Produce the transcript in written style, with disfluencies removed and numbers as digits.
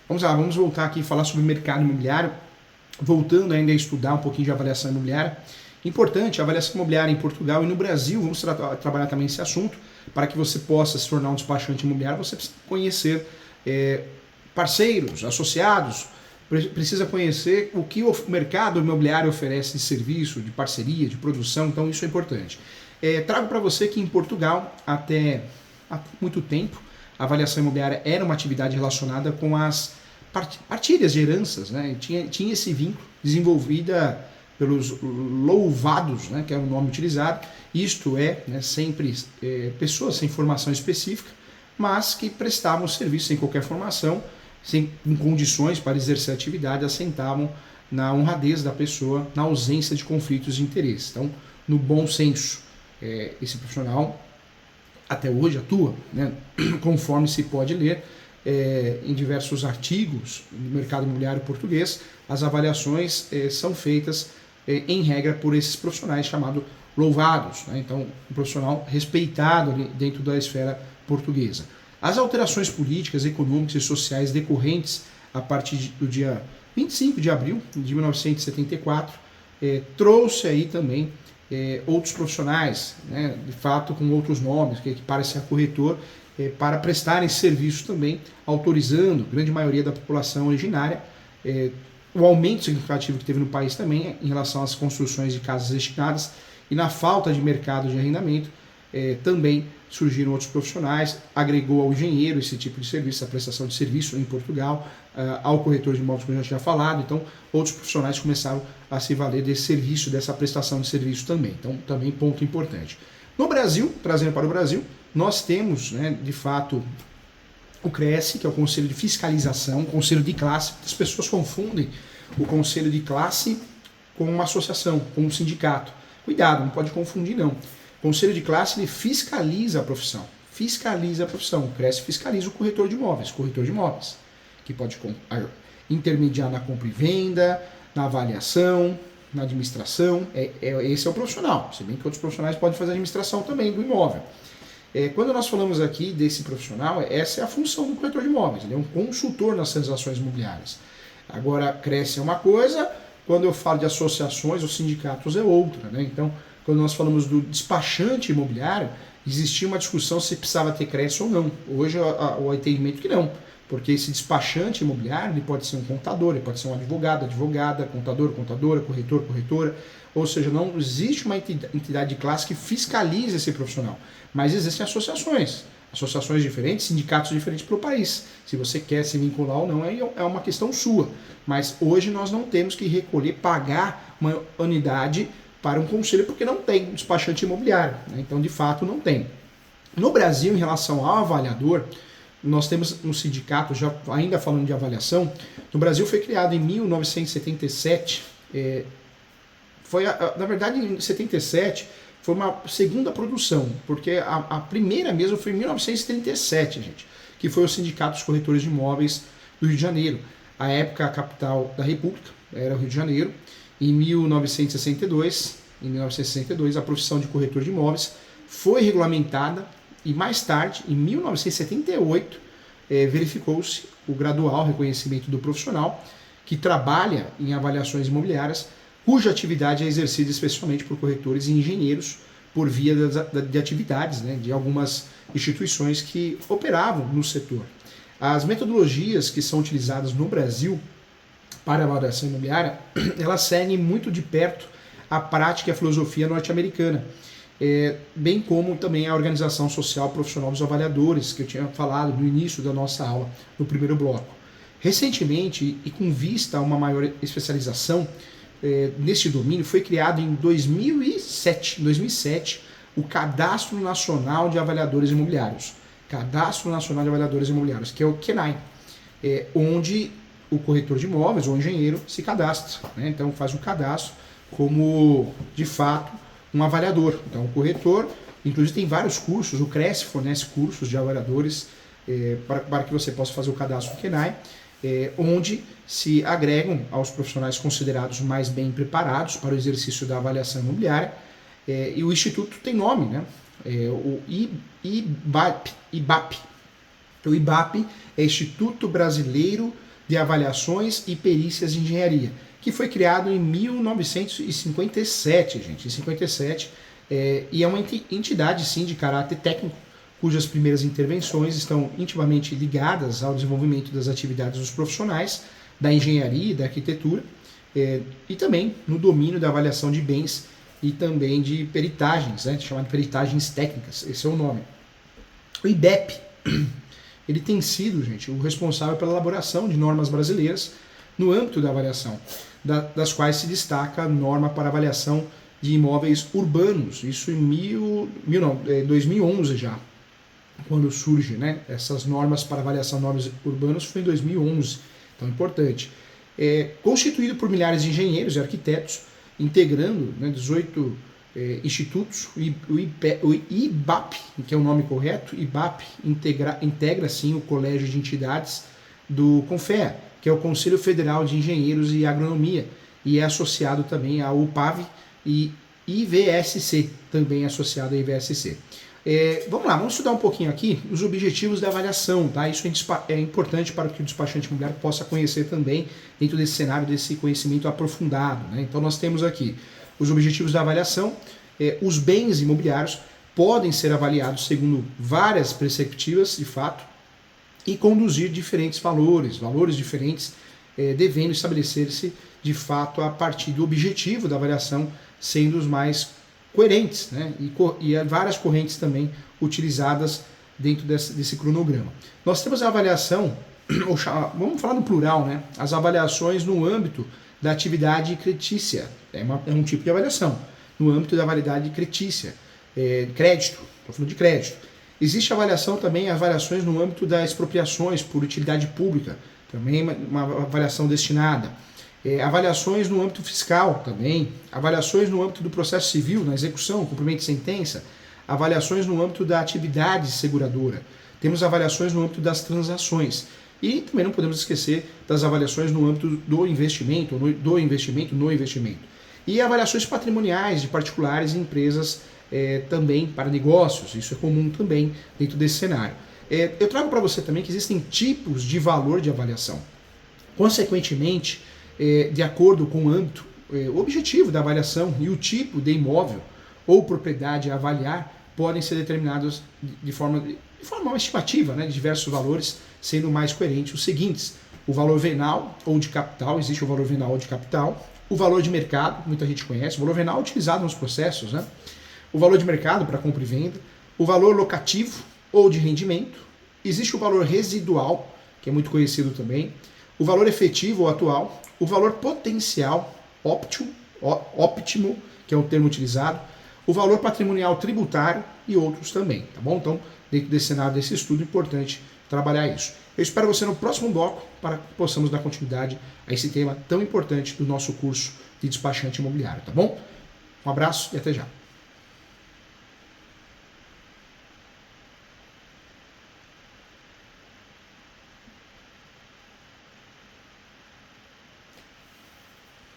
Vamos lá, vamos voltar aqui e falar sobre o mercado imobiliário, voltando ainda a estudar um pouquinho de avaliação imobiliária. Importante, a avaliação imobiliária em Portugal e no Brasil, vamos trabalhar também esse assunto, para que você possa se tornar um despachante imobiliário, você precisa conhecer parceiros, associados, precisa conhecer o que o mercado imobiliário oferece de serviço, de parceria, de produção, então isso é importante. Trago para você que em Portugal, até há muito tempo, a avaliação imobiliária era uma atividade relacionada com as partilhas de heranças, né? Tinha esse vínculo desenvolvida pelos louvados, né, que é o nome utilizado, isto é, né, sempre pessoas sem formação específica, mas que prestavam serviço sem qualquer formação, em condições para exercer a atividade, assentavam na honradez da pessoa, na ausência de conflitos de interesse. Então, no bom senso, esse profissional até hoje atua, né, conforme se pode ler em diversos artigos do mercado imobiliário português, as avaliações são feitas em regra por esses profissionais chamados louvados, né? Então, um profissional respeitado dentro da esfera portuguesa. As alterações políticas, econômicas e sociais decorrentes a partir do dia 25 de abril de 1974 trouxe aí também outros profissionais, né, de fato com outros nomes, que equiparam-se a corretor, para prestarem serviço também, autorizando a grande maioria da população originária, o aumento significativo que teve no país também em relação às construções de casas destinadas, e na falta de mercado de arrendamento, também surgiram outros profissionais, agregou ao engenheiro esse tipo de serviço, a prestação de serviço em Portugal, ao corretor de imóveis, como eu já tinha falado, então outros profissionais começaram a se valer desse serviço, dessa prestação de serviço também, então também ponto importante. No Brasil, trazendo para o Brasil, nós temos, né, de fato, o CRES, que é o Conselho de Fiscalização, Conselho de Classe. As pessoas confundem o Conselho de Classe com uma associação, com um sindicato. Cuidado, não pode confundir não. O Conselho de Classe ele fiscaliza a profissão. Fiscaliza a profissão. O CRES fiscaliza o corretor de imóveis, que pode intermediar na compra e venda, na avaliação, na administração. Esse é o profissional. Se bem que outros profissionais podem fazer a administração também do imóvel. Quando nós falamos aqui desse profissional, essa é a função do corretor de imóveis, ele é um consultor nas transações imobiliárias. Agora, cresce é uma coisa, quando eu falo de associações ou sindicatos é outra, né? Então, quando nós falamos do despachante imobiliário, existia uma discussão se precisava ter CRES ou não. Hoje o entendimento que não, porque esse despachante imobiliário ele pode ser um contador, ele pode ser um advogado, advogada, contador, contadora, corretor, corretora, ou seja, não existe uma entidade de classe que fiscalize esse profissional, mas existem associações diferentes, sindicatos diferentes para o país. Se você quer se vincular ou não, é uma questão sua, mas hoje nós não temos que recolher, pagar uma unidade para um conselho, porque não tem despachante imobiliário, né? Então, de fato, não tem. No Brasil, em relação ao avaliador, nós temos um sindicato, já ainda falando de avaliação, no Brasil foi criado em 1977, na verdade em 77 foi uma segunda produção, porque a primeira mesmo foi em 1937, gente, que foi o Sindicato dos Corretores de Imóveis do Rio de Janeiro. A época, a capital da República era o Rio de Janeiro. Em 1962, a profissão de corretor de imóveis foi regulamentada e mais tarde, em 1978, verificou-se o gradual reconhecimento do profissional que trabalha em avaliações imobiliárias, cuja atividade é exercida especialmente por corretores e engenheiros por via de atividades, né, de algumas instituições que operavam no setor. As metodologias que são utilizadas no Brasil para a avaliação imobiliária, elas seguem muito de perto a prática e a filosofia norte-americana, bem como também a organização social profissional dos avaliadores, que eu tinha falado no início da nossa aula, no primeiro bloco. Recentemente, e com vista a uma maior especialização neste domínio, foi criado em 2007 o Cadastro Nacional de Avaliadores Imobiliários. Cadastro Nacional de Avaliadores Imobiliários, que é o CNAI, onde o corretor de imóveis ou engenheiro se cadastra, né? Então faz um cadastro como, de fato, um avaliador. Então o corretor, inclusive tem vários cursos, o CRES fornece cursos de avaliadores para que você possa fazer o cadastro do CNAI, onde se agregam aos profissionais considerados mais bem preparados para o exercício da avaliação imobiliária, e o Instituto tem nome, né? O IBAP. O IBAP é Instituto Brasileiro de Avaliações e Perícias de Engenharia, que foi criado em 1957, gente, em 57, e é uma entidade, sim, de caráter técnico, cujas primeiras intervenções estão intimamente ligadas ao desenvolvimento das atividades dos profissionais da engenharia e da arquitetura, e também no domínio da avaliação de bens e também de peritagens, né, chamado de peritagens técnicas, esse é o nome. O IBEP, ele tem sido, gente, o responsável pela elaboração de normas brasileiras no âmbito da avaliação, das quais se destaca a norma para avaliação de imóveis urbanos, isso em 2011 já, quando surge, né, essas normas para avaliação de imóveis urbanos foi em 2011, então é importante. Constituído por milhares de engenheiros e arquitetos, integrando, né, 18 institutos, o IBAP, que é o nome correto, IBAP integra sim o Colégio de Entidades do CONFEA, que é o Conselho Federal de Engenheiros e Agronomia, e é associado também ao UPAV e IVSC, também associado à IVSC. Vamos lá, vamos estudar um pouquinho aqui os objetivos da avaliação, tá? Isso é importante para que o despachante imobiliário possa conhecer também dentro desse cenário, desse conhecimento aprofundado, né? Então nós temos aqui os objetivos da avaliação. Os bens imobiliários podem ser avaliados segundo várias perspectivas, de fato, e conduzir diferentes valores diferentes, devendo estabelecer-se, de fato, a partir do objetivo da avaliação, sendo os mais coerentes, né? E várias correntes também utilizadas dentro desse cronograma. Nós temos a avaliação, vamos falar no plural, né? As avaliações no âmbito da atividade creditícia, é um tipo de avaliação, no âmbito da validade creditícia, crédito, estou falando de crédito. Existe avaliação também, avaliações no âmbito das expropriações por utilidade pública, também uma avaliação destinada. Avaliações no âmbito fiscal também, avaliações no âmbito do processo civil, na execução, cumprimento de sentença, avaliações no âmbito da atividade seguradora, temos avaliações no âmbito das transações e também não podemos esquecer das avaliações no âmbito do investimento, no investimento. E avaliações patrimoniais de particulares e empresas também para negócios, isso é comum também dentro desse cenário. Eu trago para você também que existem tipos de valor de avaliação. Consequentemente, de acordo com o âmbito, o objetivo da avaliação e o tipo de imóvel ou propriedade a avaliar podem ser determinados de forma estimativa, né, de diversos valores, sendo mais coerente os seguintes: o valor venal ou de capital, existe o valor venal ou de capital, o valor de mercado, muita gente conhece, o valor venal utilizado nos processos, né, o valor de mercado para compra e venda, o valor locativo ou de rendimento, existe o valor residual, que é muito conhecido também, o valor efetivo ou atual, o valor potencial óptimo, que é o termo utilizado, o valor patrimonial tributário e outros também, tá bom? Então, dentro desse cenário, desse estudo, é importante trabalhar isso. Eu espero você no próximo bloco para que possamos dar continuidade a esse tema tão importante do nosso curso de despachante imobiliário, tá bom? Um abraço e até já.